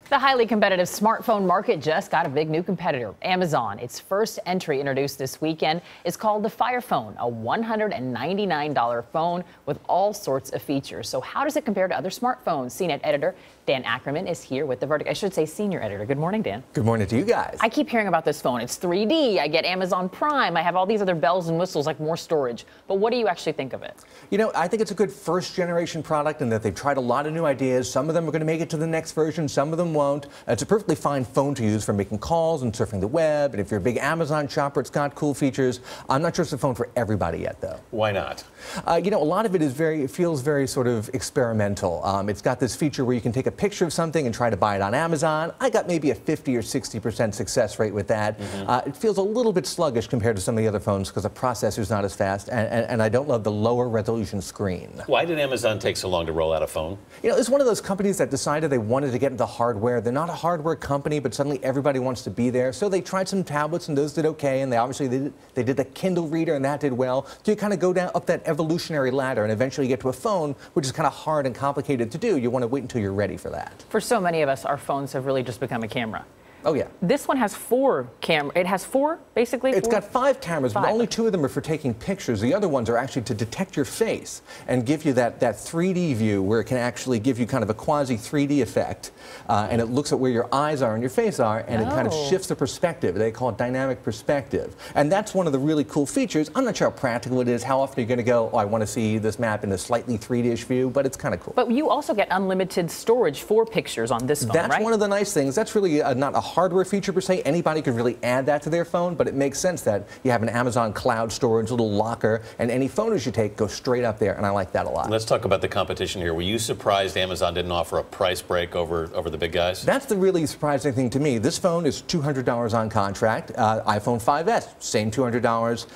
The highly competitive smartphone market just got a big new competitor, Amazon. Its first entry introduced this weekend is called the Fire Phone, a $199 phone with all sorts of features. So how does it compare to other smartphones? CNET editor Dan Ackerman is here with the verdict. I should say senior editor. Good morning, Dan. Good morning to you guys. I keep hearing about this phone. It's 3D. I get Amazon Prime. I have all these other bells and whistles like more storage. But what do you actually think of it? You know, I think it's a good first generation product and that they've tried a lot of new ideas. Some of them are going to make it to the next version. Some of them won't. It's a perfectly fine phone to use for making calls and surfing the web. And if you're a big Amazon shopper, it's got cool features. I'm not sure it's a phone for everybody yet, though. Why not? You know, a lot of it is it feels very sort of experimental. It's got this feature where you can take a picture of something and try to buy it on Amazon. I got maybe a 50 or 60% success rate with that. It feels a little bit sluggish compared to some of the other phones because the processor's not as fast, and I don't love the lower resolution screen. Why did Amazon take so long to roll out a phone? You know, it's one of those companies that decided they wanted to get into hardware. They're not a hardware company, but suddenly everybody wants to be there. So they tried some tablets, and those did okay, and they did the Kindle reader, and that did well. So you kind of go down up that evolutionary ladder and eventually get to a phone, which is kind of hard and complicated to do. You want to wait until you're ready for that. For so many of us, our phones have really just become a camera. Oh, yeah. This one has four cameras. It has four, basically? It's got 5 cameras, but only 2 of them are for taking pictures. The other ones are actually to detect your face and give you that 3D view where it can actually give you kind of a quasi 3D effect. And it looks at where your eyes are and your face are, and it kind of shifts the perspective. They call it dynamic perspective. And that's one of the really cool features. I'm not sure how practical it is, how often you're going to go, oh, I want to see this map in a slightly 3D-ish view, but it's kind of cool. But you also get unlimited storage for pictures on this phone, right? That's one of the nice things. That's really not a hardware feature per se. Anybody could really add that to their phone, but it makes sense that you have an Amazon cloud storage, little locker, and any photos you take go straight up there, and I like that a lot. Let's talk about the competition here. Were you surprised Amazon didn't offer a price break over the big guys? That's the really surprising thing to me. This phone is $200 on contract. iPhone 5S, same $200.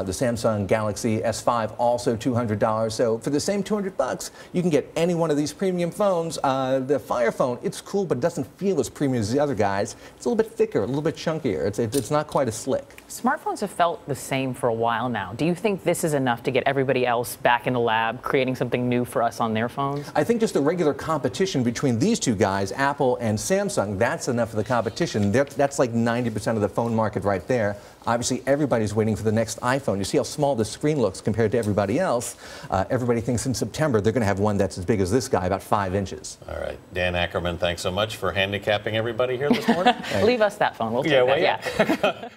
The Samsung Galaxy S5, also $200. So for the same $200, you can get any one of these premium phones. The Fire Phone, it's cool, but doesn't feel as premium as the other guys. It's a little bit thicker, a little bit chunkier. It's not quite as slick. Smartphones have felt the same for a while now. Do you think this is enough to get everybody else back in the lab, creating something new for us on their phones? I think just the regular competition between these two guys, Apple and Samsung, that's enough of the competition. That's like 90% of the phone market right there. Obviously, everybody's waiting for the next iPhone. You see how small the screen looks compared to everybody else. Everybody thinks in September they're going to have one that's as big as this guy, about 5 inches. All right. Dan Ackerman, thanks so much for handicapping everybody here this morning. Leave us that phone. We'll take that. Yeah.